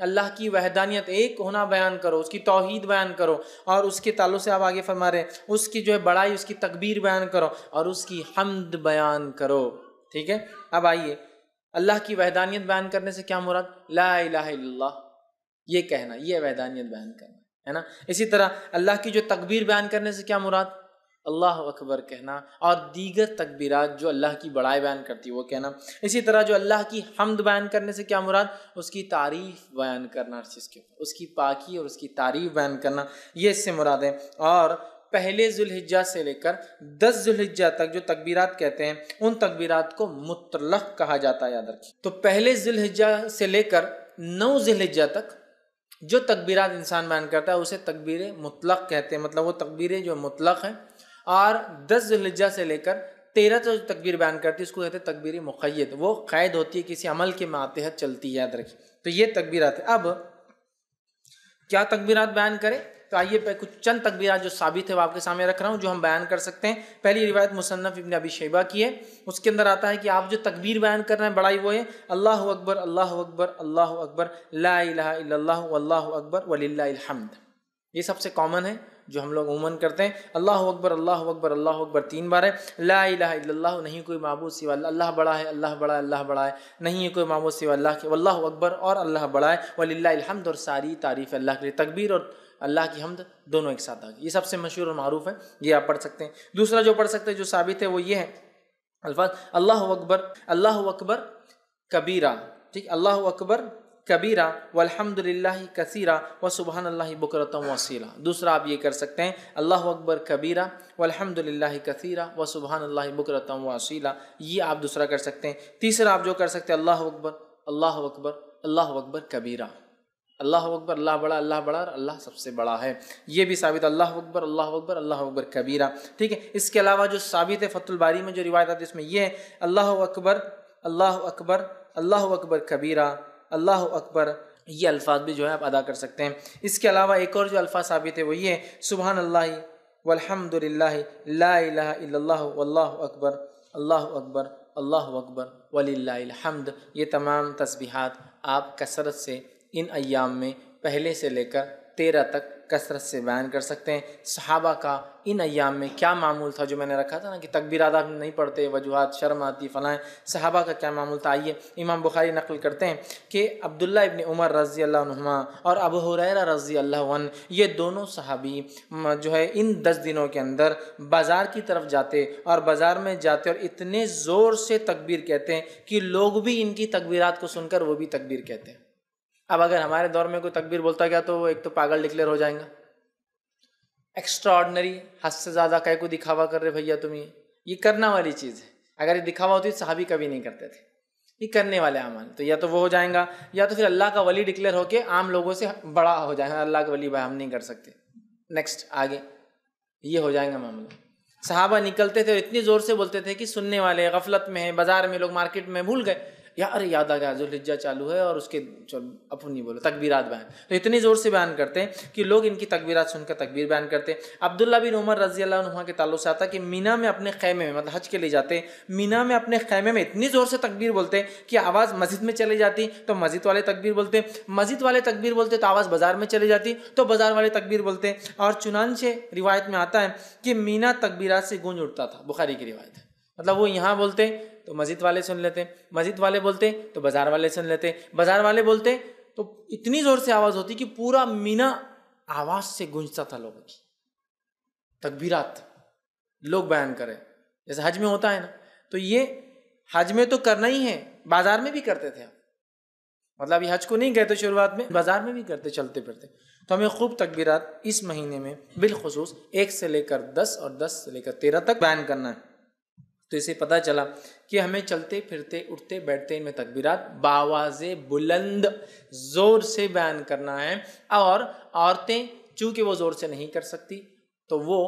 اللہ کی وحدانیت، ایک ہونا بیان کرو، اس کی توحید بیان کرو، اور اس کے تعلق سے آپ آگے فرما رہے ہیں اس کی جو ہے بڑائی، اس کی تکبیر بیان کرو اور اس کی حمد بیان کرو. ٹھیک ہے. اب آئیے اللہ کی وحدانیت بیان کرنے سے کیا مراد؟ لا الہ الا اللہ یہ کہنا، یہ وحدانیت بیان کرنا ہے نا. اسی طرح اللہ کی جو تکبیر بیان کرنے سے کیا مراد؟ اللہ اکبر کہنا اور دیگر تکبیرات جو اللہ کی بڑائی بیان کرتی ہے وہ کہنا. اسی طرح جو اللہ کی حمد بیان کرنے سے کیا مراد؟ اس کی تعریف بیان کرنا، ہر چیز کے اوپر اس کی پاکی اور اس کی تعریف بیان کرنا، یہ اس سے مراد ہے. اور پہلے ذی الحجہ سے لے کر 10 ذی الحجہ تک جو تکبیرات کہتے ہیں ان تکبیرات کو مطلق کہا جاتا ہے، یاد رکھیے. تو پہلے ذی الحجہ سے لے کر 9 ذی الحجہ تک جو تکبیرات انسان بیان کرتا ہے اسے تکبیر مطلق کہتے ہیں، مطلب وہ تکبیریں جو مطلق ہیں. اور 10 ذی الحجہ سے لے کر 13 جو تکبیر بیان کرتی ہے اس کو کہتے ہیں تکبیر مقید، وہ قید ہوتی ہے، کسی عمل کے ماتحت چلتی ہے، یاد رکھیے. تو یہ تکبیرات ہیں. اب کیا تکبیرات بیان کریں؟ تو آئیے کچھ چند تکبیرات جو ثابت ہے وہ آپ کے سامنے رکھ رہا ہوں جو ہم بیان کر سکتے ہیں. پہلی روایت مصنف ابن ابی شیبہ کی ہے، اس کے اندر آتا ہے کہ آپ جو تکبیر بیان کر رہے ہیں بڑائی وہ ہے اللہ اکبر اللہ اکبر اللہ اکبر لا الہ الا اللہ واللہ اکبر وللہ الحمد. یہ سب سے کامن ہے جو ہم لوگ عموماً کرتے ہیں. اللہ اکبر اللہ اکبر اللہ اکبر 3 بار ہے. لا الہ الا اللہ نہیں کوئی معبود سوا اللہ، اللہ بڑا ہے اللہ بڑا ہے اللہ بڑا ہے، نہیں ہے کوئی معبود سوا اللہ کے، واللہ اکبر اور اللہ بڑا ہے، وللہ الحمد اور ساری تعریف اللہ کے لیے. تکبیر اور اللہ کی حمد دونوں ایک ساتھ آ گئی. یہ سب سے مشہور اور معروف ہے، یہ آپ پڑھ سکتے ہیں. دوسرا جو پڑھ سکتے ہیں جو ثابت ہے وہ یہ ہے الفاظ اللہ اکبر کبیرہ. ٹھیک، اللہ اکبر کبیرہ والحمد للہ کثیرہ وسبحان اللہ بکرۃ واصیلہ. دوسرا آپ یہ کر سکتے ہیں اللہ اکبر کبیرہ والحمد للہ کثیرہ وسبحان اللہ بکرۃ واصیلہ، یہ آپ دوسرا کر سکتے ہیں. تیسرا آپ جو کر سکتے ہیں اللہ اکبر اللہ اکبر اللہ اکبر کبیرہ، اللہ اکبر اللہ بڑا اور اللہ سب سے بڑا ہے، یہ بھی ثابت اللہ اکبر اللہ اکبر کبیرہ. ٹھیک ہے. اس کے علاوہ جو ثابت ہے فتح الباری میں جو روایت آتی ہے اس میں یہ ہے اللہ اکبر اللہ اکبر کبیرہ اللہ اکبر، یہ الفاظ بھی جو ہے آپ ادا کر سکتے ہیں. اس کے علاوہ ایک اور جو الفاظ ثابت ہے وہ یہ ہے سبحان اللہ والحمد للہ لا الہ الا اللہ واللہ اکبر اللہ اکبر وللہ الحمد. یہ تمام تسبیحات آپ کثرت سے ان ایام میں پہلے سے لے کر 13 تک کثرت سے بیان کر سکتے ہیں. صحابہ کا ان ایام میں کیا معمول تھا جو میں نے رکھا تھا نا کہ تکبیرات آپ نہیں پڑھتے، وجوہات شرم آتی فلاں، صحابہ کا کیا معمول تھا. آئیے امام بخاری نقل کرتے ہیں کہ عبداللہ ابن عمر رضی اللہ عنہما اور ابو ہریرہ رضی اللہ عنہ یہ دونوں صحابی جو ہے ان 10 دنوں کے اندر بازار کی طرف جاتے اور بازار میں جاتے اور اتنے زور سے تکبیر کہتے ہیں کہ لوگ بھی ان کی تکبیرات کو سن کر وہ بھی تکبیر کہتے ہیں. اب اگر ہمارے دور میں کوئی تکبیر بولتا گیا تو وہ ایک تو پاگل ڈکلیئر ہو جائیں گا، ایکسٹرا آرڈنری، حد سے زیادہ کہیں کو دکھاوا کر رہے بھیا تم، یہ کرنا والی چیز ہے. اگر یہ دکھاوا ہوتی تو صحابی کبھی نہیں کرتے تھے. یہ کرنے والے اعمال تو یا تو وہ ہو جائیں گا یا تو پھر اللہ کا ولی ڈکلیئر ہو کے عام لوگوں سے بڑا ہو جائے گا، اللہ کا ولی بھائی ہم نہیں کر سکتے، نیکسٹ آگے یہ ہو جائیں گا معاملہ. صحابہ نکلتے تھے اور اتنی زور سے بولتے تھے کہ سننے والے غفلت میں ہیں، بازار میں لوگ مارکیٹ میں بھول گئے ارے یاد آ گیا ذو الحجہ چالو ہے اور اس کے اپن نہیں بولو تکبیرات بیان، تو اتنی زور سے بیان کرتے ہیں کہ لوگ ان کی تکبیرات سن کر تکبیر بیان کرتے ہیں. عبداللہ بن عمر رضی اللہ عنہ کے تعلق سے آتا کہ مینا میں اپنے خیمے میں، مطلب حج کے لیے جاتے، مینا میں اپنے خیمے میں اتنی زور سے تکبیر بولتے کہ آواز مسجد میں چلی جاتی تو مسجد والے تکبیر بولتے، مسجد والے تکبیر بولتے تو آواز بازار میں چلی جاتی تو بازار والے تکبیر بولتے. اور چنانچہ روایت میں آتا ہے کہ مینا تکبیرات سے گونج اٹھتا تھا، بخاری کی روایت ہے. مطلب وہ یہاں بولتے تو مسجد والے سن لیتے، مسجد والے بولتے تو بازار والے سن لیتے، بازار والے بولتے تو اتنی زور سے آواز ہوتی کہ پورا مینا آواز سے گونجتا تھا لوگوں کی تکبیرات لوگ بیان کرے. جیسے حج میں ہوتا ہے نا، تو یہ حج میں تو کرنا ہی ہے، بازار میں بھی کرتے تھے. مطلب یہ حج کو نہیں کہتے شروعات میں، بازار میں بھی کرتے چلتے پھرتے. تو ہمیں خوب تکبیرات اس مہینے میں بالخصوص 1 سے لے کر 10 اور 10 سے لے کر 13 تک بیان کرنا ہے. تو اسے پتہ چلا کہ ہمیں چلتے پھرتے اٹھتے بیٹھتے میں تکبیرات باواز بلند زور سے بیان کرنا ہے. اور عورتیں چونکہ وہ زور سے نہیں کر سکتی تو وہ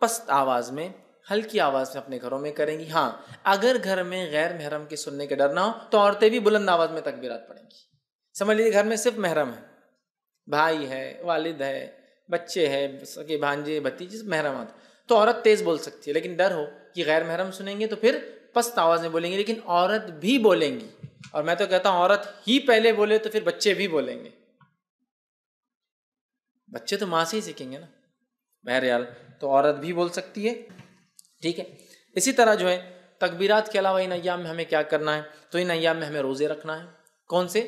پست آواز میں ہلکی آواز میں اپنے گھروں میں کریں گی. ہاں اگر گھر میں غیر محرم کے سننے کے ڈر نہ ہو تو عورتیں بھی بلند آواز میں تکبیرات پڑھیں گی. سمجھ لیجیے گھر میں صرف محرم ہے، بھائی ہے، والد ہے، بچے ہے، سگے بھانجے بھتیجے محرمات، تو عورت تیز بول سکتی ہے. لیکن ڈر ہو کہ غیر محرم سنیں گے تو پھر پست آواز میں بولیں گی، لیکن عورت بھی بولیں گی. اور میں تو کہتا ہوں عورت ہی پہلے بولے تو پھر بچے بھی بولیں گے، بچے تو ماں سے ہی سیکھیں گے نا، بہرحال تو عورت بھی بول سکتی ہے، ٹھیک ہے۔ اسی طرح جو ہے تکبیرات کے علاوہ ان ایام میں ہمیں کیا کرنا ہے، تو ان ایام میں ہمیں روزے رکھنا ہے۔ کون سے؟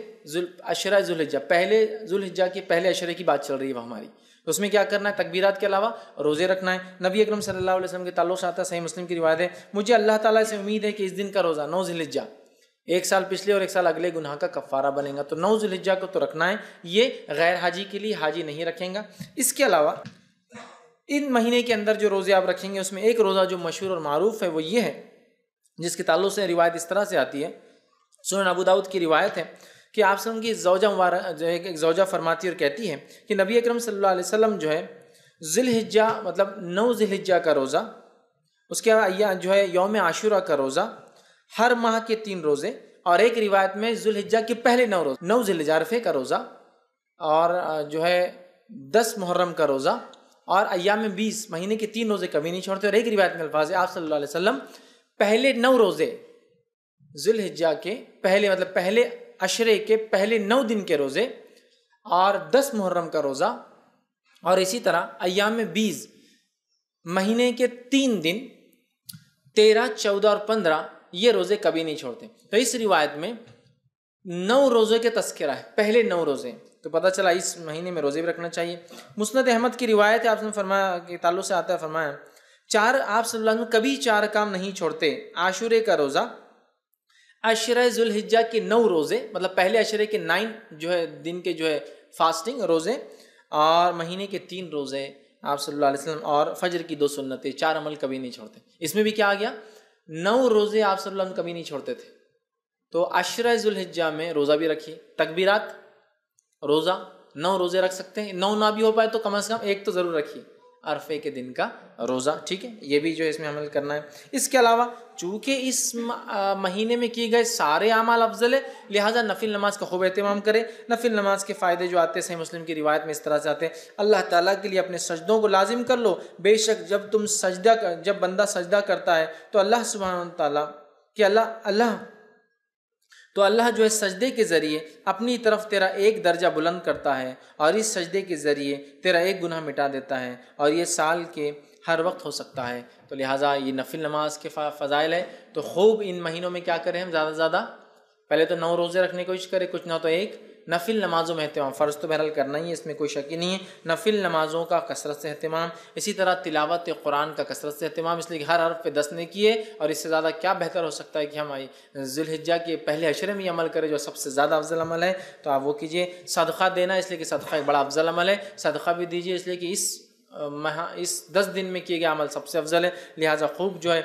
عشرہ ذوالحجہ، پہلے ذوالحجہ کے پہلے عشرے کی بات چل رہی ہے ہماری، اس میں کیا کرنا ہے؟ تکبیرات کے علاوہ روزے رکھنا ہے۔ نبی اکرم صلی اللہ علیہ وسلم کے تعلق سے آتا ہے، صحیح مسلم کی روایت ہے، مجھے اللہ تعالیٰ سے امید ہے کہ اس دن کا روزہ 9 ذوالحجہ، ایک سال پچھلے اور ایک سال اگلے گناہ کا کفارہ بنے گا، تو 9 ذوالحجہ کو تو رکھنا ہے، یہ غیر حاجی کے لیے، حاجی نہیں رکھیں گا۔ اس کے علاوہ ان مہینے کے اندر جو روزے آپ رکھیں گے اس میں ایک روزہ جو مشہور اور معروف ہے وہ یہ ہے، جس کے تعلق سے روایت اس طرح سے آتی ہے، سنن ابو داؤد کی روایت ہے کہ آپ صلی اللہ علیہ وسلم کی زوجہ مبارک جو ہے ایک زوجہ فرماتی اور کہتی ہے کہ نبی اکرم صلی اللہ علیہ وسلم جو ہے ذی الحجہ مطلب 9 ذی الحجہ کا روزہ، اس کے بعد جو ہے یوم عاشورہ کا روزہ، ہر ماہ کے 3 روزے، اور ایک روایت میں ذی الحجہ کے پہلے 9 روزے، 9 ذی الحجہ عرفے کا روزہ، اور جو ہے 10 محرم کا روزہ، اور ایام میں 20 مہینے کے 3 روزے کبھی نہیں چھوڑتے۔ اور ایک روایت میں الفاظ ہے آپ صلی اللہ علیہ وسلم پہلے 9 روزے ذی الحجہ کے پہلے مطلب پہلے عشرے کے پہلے 9 دن کے روزے، اور 10 محرم کا روزہ، اور اسی طرح ایام میں 20 مہینے کے 3 دن 13، 14 اور 15 یہ روزے کبھی نہیں چھوڑتے۔ تو اس روایت میں 9 روزے کے تذکرہ ہے، پہلے 9 روزے، تو پتہ چلا اس مہینے میں روزے بھی رکھنا چاہیے۔ مسند احمد کی روایت ہے، آپ نے فرمایا کہ تعلق سے آتا ہے، فرمایا آپ صلی اللہ علیہ وسلم کبھی 4 کام نہیں چھوڑتے، عاشورے کا روزہ، عشرہ ذوالحجہ کے 9 روزے مطلب پہلے عشرے کے 9 جو ہے دن کے جو ہے فاسٹنگ روزے، اور مہینے کے 3 روزے آپ صلی اللہ علیہ وسلم، اور فجر کی 2 سنتیں، 4 عمل کبھی نہیں چھوڑتے۔ اس میں بھی کیا آ گیا؟ 9 روزے آپ صلی اللہ علیہ وسلم کبھی نہیں چھوڑتے تھے، تو عشرہ ذوالحجہ میں روزہ بھی رکھیے، تکبیرات، روزہ 9 روزے رکھ سکتے ہیں، 9 نہ بھی ہو پائے تو کم از کم ایک تو ضرور رکھیے، عرفے کے دن کا روزہ، ٹھیک ہے، یہ بھی جو ہے اس میں عمل کرنا ہے۔ اس کے علاوہ چونکہ اس مہینے میں کیے گئے سارے اعمال افضل ہے، لہٰذا نفل نماز کا خوب اہتمام کرے۔ نفل نماز کے فائدے جو آتے ہیں صحیح مسلم کی روایت میں اس طرح سے آتے ہیں، اللہ تعالیٰ کے لیے اپنے سجدوں کو لازم کر لو، بے شک جب بندہ سجدہ کرتا ہے تو اللہ سبحانہ تعالیٰ کہ اللہ جو ہے سجدے کے ذریعے اپنی طرف تیرا ایک درجہ بلند کرتا ہے، اور اس سجدے کے ذریعے تیرا ایک گناہ مٹا دیتا ہے، اور یہ سال کے ہر وقت ہو سکتا ہے۔ تو لہٰذا یہ نفل نماز کے فضائل ہے، تو خوب ان مہینوں میں کیا کریں ہم زیادہ سے زیادہ، پہلے تو 9 روزے رکھنے کی کوشش کریں، کچھ نہ تو ایک نفل نمازوں میں اہتمام، فرض تو بہرحال کرنا ہی ہے، اس میں کوئی شک ہی نہیں ہے، نفل نمازوں کا کثرت سے اہتمام، اسی طرح تلاوت قرآن کا کثرت سے اہتمام، اس لیے کہ ہر حرف پہ 10 نیکی ہے، اور اس سے زیادہ کیا بہتر ہو سکتا ہے کہ ہم ذی الحجہ کے پہلے عشرے میں یہ عمل کریں جو سب سے زیادہ افضل عمل ہے، تو آپ وہ کیجئے۔ صدقہ دینا، اس لیے کہ صدقہ ایک بڑا افضل عمل ہے، صدقہ بھی دیجئے، اس لیے کہ اس 10 دن میں کیے گئے عمل سب سے افضل ہے، لہٰذا خوب جو ہے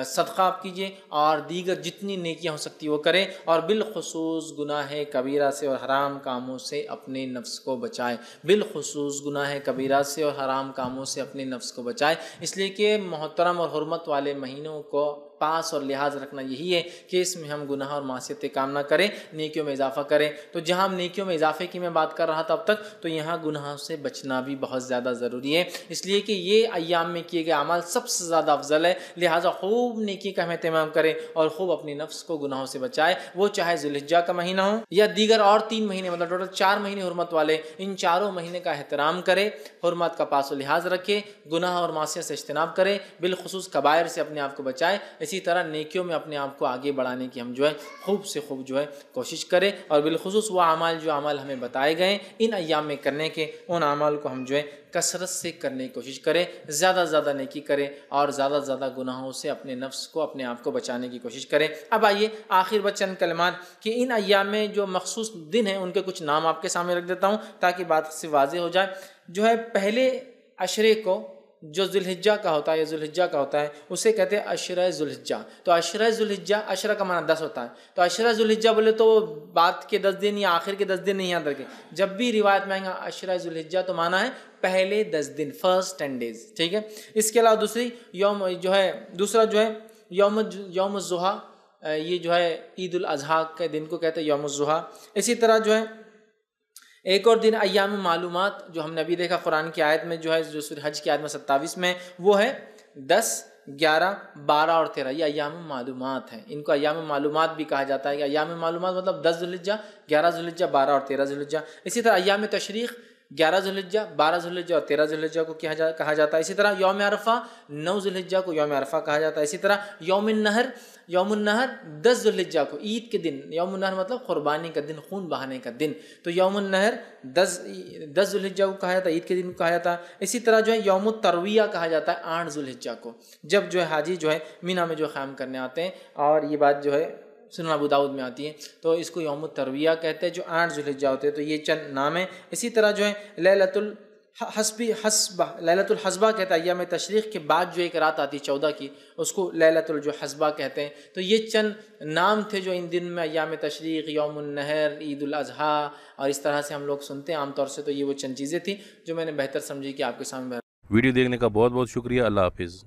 صدقہ آپ کیجئے، اور دیگر جتنی نیکیاں ہو سکتی وہ کریں، اور بالخصوص گناہ کبیرہ سے اور حرام کاموں سے اپنے نفس کو بچائے، بالخصوص گناہ کبیرہ سے اور حرام کاموں سے اپنے نفس کو بچائے، اس لیے کہ محترم اور حرمت والے مہینوں کو پاس اور لحاظ رکھنا یہی ہے کہ اس میں ہم گناہ اور معصیتیں کام نہ کریں، نیکیوں میں اضافہ کریں۔ تو جہاں ہم نیکیوں میں اضافے کی میں بات کر رہا تھا اب تک، تو یہاں گناہوں سے بچنا بھی بہت زیادہ ضروری ہے، اس لیے کہ یہ ایام میں کیے گئے اعمال سب سے زیادہ افضل ہے، لہٰذا خوب نیکی کا ہم اہتمام کریں، اور خوب اپنی نفس کو گناہوں سے بچائے، وہ چاہے ذی الحجہ کا مہینہ ہو یا دیگر اور 3 مہینے، مطلب ٹوٹل 4 مہینے حرمت والے، ان چاروں مہینے کا احترام کرے، حرمت کا پاس و لحاظ رکھے، گناہ اور معصیت سے اجتناب کرے، بالخصوص کبائر سے اپنے آپ کو بچائے، اسی طرح نیکیوں میں اپنے آپ کو آگے بڑھانے کی ہم جو ہے خوب سے خوب جو ہے کوشش کریں، اور بالخصوص وہ اعمال جو اعمال ہمیں بتائے گئے ان ایام میں کرنے کے، ان اعمال کو ہم جو ہے کثرت سے کرنے کی کوشش کریں، زیادہ سے زیادہ نیکی کریں، اور زیادہ سے زیادہ گناہوں سے اپنے نفس کو اپنے آپ کو بچانے کی کوشش کریں۔ اب آئیے آخر میں چند کلمات کہ ان ایام میں جو مخصوص دن ہیں ان کے کچھ نام آپ کے سامنے رکھ دیتا ہوں تاکہ بات سے واضح ہو جائے۔ جو ہے پہلے عشرے کو جو ذی الحجہ کا ہوتا ہے یا ذی الحجہ کا ہوتا ہے اسے کہتے ہیں عشرہ ذی الحجہ، تو عشرہ ذی الحجہ، عشرہ کا معنی 10 ہوتا ہے، تو عشرہ ذی الحجہ بولے تو بعد کے 10 دن یا آخر کے 10 دن نہیں یاد رکھیں، جب بھی روایت میں آئیں گا عشرہ ذی الحجہ تو معنی ہے پہلے 10 دن، فرسٹ 10 days، ٹھیک ہے۔ اس کے علاوہ دوسرا جو ہے یوم الضحیٰ، یہ جو ہے عید الاضحیٰ کے دن کو کہتے ہیں یوم الضحیٰ۔ اسی طرح جو ہے ایک اور دن ایام معلومات جو ہم نے ابھی دیکھا قرآن کی آیت میں جو ہے جو سورہ حج کی آیت میں 27 میں، وہ ہے 10 11, 12 اور 13 یہ ایام معلومات ہیں. ان کو ایام معلومات بھی کہا جاتا ہے. کہ ایام معلومات مطلب 10 ذوالحجہ، 11 ذوالحجہ، 12 اور 13 ذوالحجہ. اسی طرح ایام تشریق 11 ذوالحجہ، 12 ذوالحجہ اور 13 ذوالحجہ کو کہا جاتا ہے. اسی طرح یوم عرفہ 9 ذوالحجہ کو یوم عرفہ کہا جاتا ہے. اسی طرح یوم النہر 10 ذوالحجہ کو، عید کے دن. یوم النہر مطلب قربانی کا دن، خون بہانے کا دن. تو یوم النہر 10 ذوالحجہ کو کہا جاتا ہے، عید کے دن کو کہا جاتا ہے. اسی طرح جو ہے یوم الترویہ کہا جاتا ہے 8 ذوالحجہ کو، جب جو ہے حاجی جو ہے مینا میں جو قیام کرنے آتے ہیں. اور یہ بات جو ہے سنن ابو داؤد میں آتی ہے. تو اس کو یوم الترویہ کہتے ہیں، جو 8 ذوالحجہ ہوتے ہیں. تو یہ چند نام ہیں. اسی طرح جو ہے لیلۃ الحسبہ کہتا ہے. ایام تشریق کے بعد جو ایک رات آتی ہے 14 کی، اس کو لیلۃ الحسبہ کہتے ہیں. تو یہ چند نام تھے جو ان دن میں ایام تشریق، یوم النہر، عید الاضحیٰ اور اس طرح سے ہم لوگ سنتے ہیں عام طور سے. تو یہ وہ چند چیزیں تھیں جو میں نے بہتر سمجھی کہ آپ کے سامنے. ویڈیو دیکھنے کا بہت بہت شکریہ. اللہ حافظ.